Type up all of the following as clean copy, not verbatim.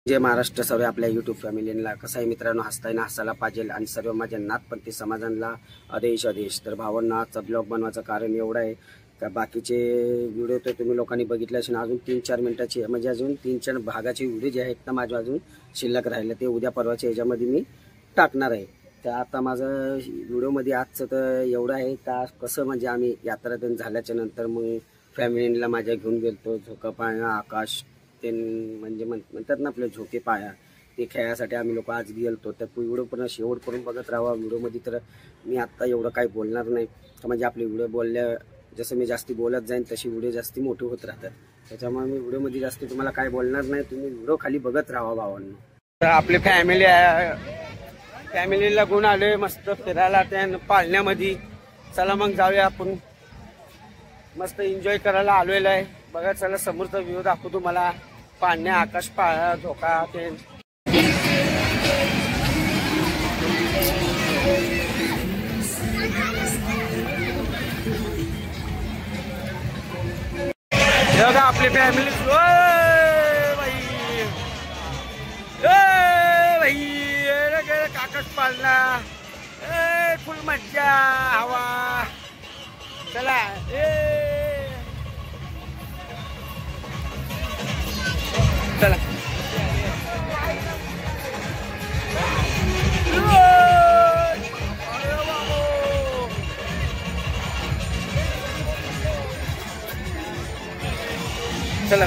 जय महाराष्ट्र. सर्व आपल्या यूट्यूब फॅमिलीला कसं आहे मित्रांनो, हसताना हसायला पाहिजे आणि सर्व माझ्या नाथपंथी समाजांना आदेश. तर भावांना आजचा ब्लॉग बनवायचं कारण एवढं आहे का बाकीचे व्हिडिओ तर तुम्ही लोकांनी बघितले असेल, अजून 3-4 मिनिटाचे म्हणजे अजून 3-4 भागाचे व्हिडिओ जे आहेत ना माझे अजून शिल्लक राहिले, ते उद्या परवाच्या ह्याच्यामध्ये मी टाकणार आहे. तर आता माझं व्हिडिओमध्ये आजचं तर एवढं आहे का कसं म्हणजे आम्ही यात्रातून झाल्याच्या नंतर मग फॅमिलीला माझ्या घेऊन गेलतो. झोका पाया आकाश ते म्हणजे म्हणतात ना आपले झोके पाया, ते खेळायसाठी आम्ही लोक आज गेलतो. तर व्हिडिओ पण शेवटपर्यंत बघत राहा व्हिडिओमध्ये. तर मी आत्ता एवढं काही बोलणार नाही, म्हणजे आपले व्हिडिओ बोलल्या जसं मी जास्ती बोलत जाईन तशी व्हिडिओ जास्ती मोठे होत राहतात. त्याच्यामुळे मी व्हिडिओमध्ये जास्ती तुम्हाला काय बोलणार नाही, तुम्ही व्हिडिओ खाली बघत राहा भावांनो. तर आपली फॅमिलीला घेऊन आलोय मस्त फिरायला त्या पाळण्यामध्ये. चला मग जाऊया आपण, मस्त एन्जॉय करायला आलेलो आहे. बघा चला समोरचा व्ह्यू दाखवतो मला, पाळण्या आकाश पाळा झोका ते. बघा आपली फॅमिली आकाश पाळणा फुल मज्जा हवा. चला चला चला.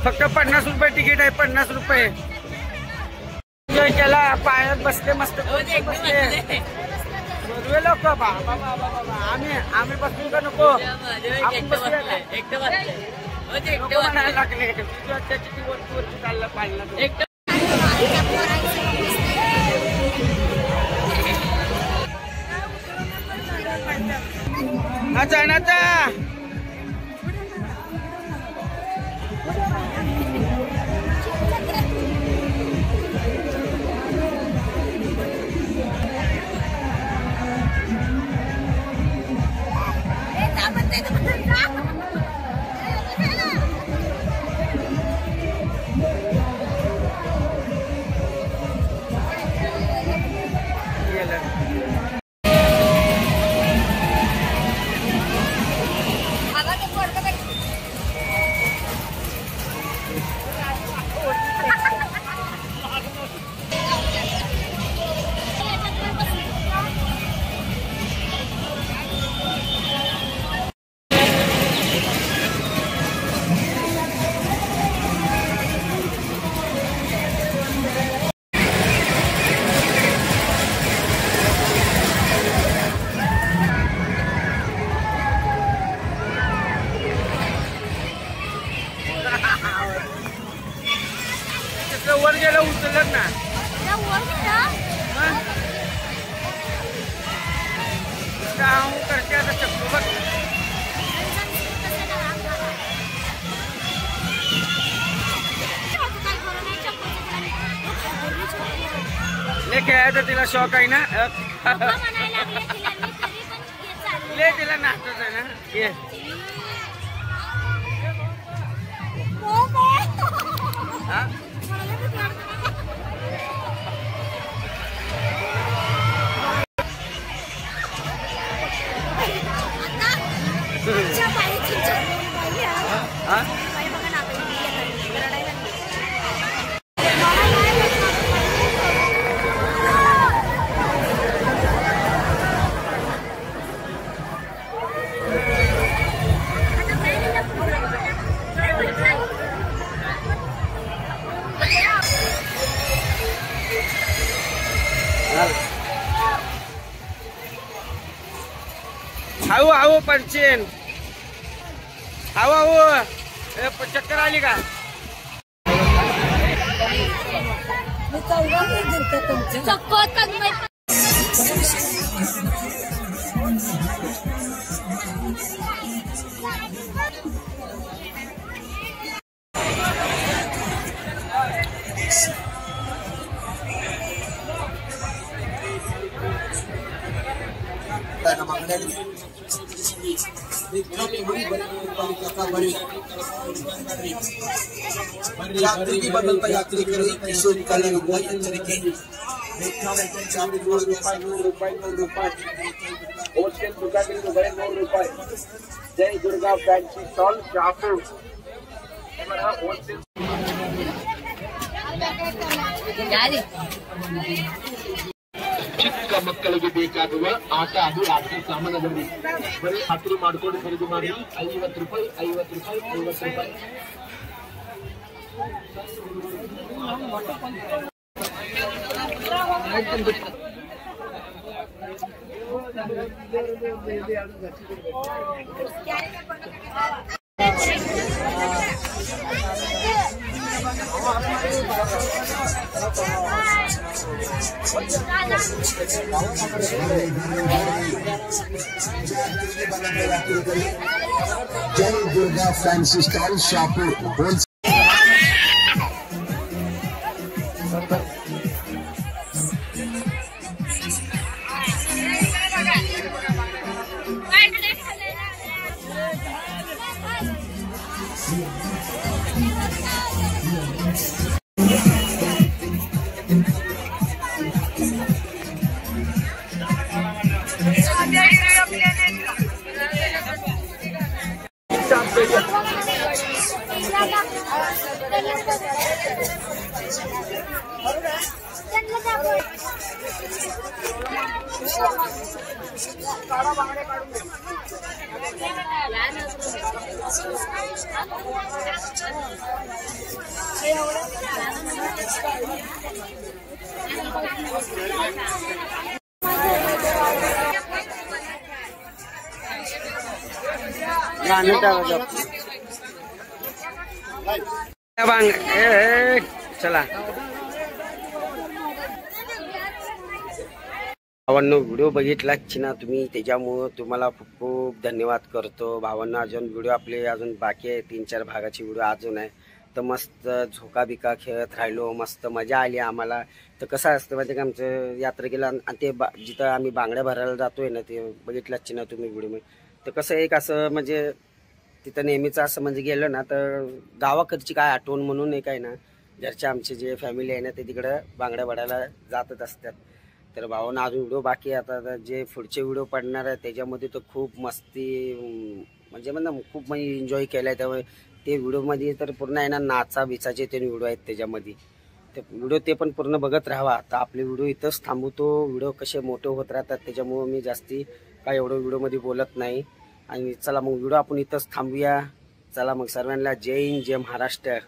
फक्त 50 रुपये तिकीट आहे, 50 रुपये. एन्जॉय केला, पायात बसले मस्त बसले लोक. आम्ही बसलो का नको, आपण बसले म्हणायला लागले. किती वरती चाललं पाहिलं. नाचा नाचा वर गेलं उचलत ना करते आता चक्कू बघ. ले खेळायचं तिला शौक आहे ना, ले तिला नाचत आहे ना. How how Panchen how how चक्कर आली का? Gracias. यात्री की बदलता यात्री करी किशोर कल्याण हुआ एचरिके होलसेल दुकान रुपये 9 रुपये Jai Durga fancy stall Shahapur wholesale ಚಿಕ್ಕ ಮಕ್ಕಳಿಗೆ ಬೇಕಾಗುವ ಆಟ ಅದು ಆಟದ ಸಾಮಾನುಗಳು ಬರೀ ಖಾತ್ರಿ ಮಾಡಿಕೊಂಡು ಖರೀದಿ ಮಾಡಿ 50 ರೂಪಾಯಿ 50 ರೂಪಾಯಿ 50 ರೂಪಾಯಿ जय दुर्गा फैंसी स्टॉल शहापूर चला भावांनो, व्हिडिओ बघितलाच ना तुम्ही, त्याच्यामुळं तुम्हाला खूप खूप धन्यवाद करतो. भावांना अजून व्हिडिओ आपले अजून बाकी आहे, 3-4 भागाची व्हिडिओ अजून आहे. तर मस्त झोका बिका खेळत राहिलो, मस्त मजा आली आम्हाला. तर कसं असतं माहिती का, आमचं यात्रा केलं आणि ते जिथं आम्ही बांगड्या भरायला जातोय ना, ते बघितलाच ना तुम्ही व्हिडिओ. तर कसं एक असं म्हणजे तिथं नेहमीच असं म्हणजे गेलं ना तर गावाकडची काय आठवण म्हणून एक आहे ना, घरचे आमचे जे फॅमिली आहे ना ते तिकडं बांगड्या भरायला जातच असतात. तर भावांना अजून व्हिडिओ बाकी आहे. आता जे पुढचे व्हिडिओ पडणार आहे त्याच्यामध्ये तर खूप मस्ती म्हणजे खूप म्हणजे एन्जॉय केला आहे. त्यामुळे ते व्हिडिओमध्ये तर पूर्ण आहे ना नाचा बिचाचे ते व्हिडिओ आहेत त्याच्यामध्ये. ते व्हिडिओ ते पण पूर्ण बघत राहावा. तर आपले व्हिडिओ इथंच थांबवतो. व्हिडिओ कसे मोठे होत राहतात त्याच्यामुळं मी जास्ती काय एवढं व्हिडिओमध्ये बोलत नाही. आणि चला मग व्हिडिओ आपण इथंच थांबूया. चला मग सर्वांना जय हिंद, जय महाराष्ट्र.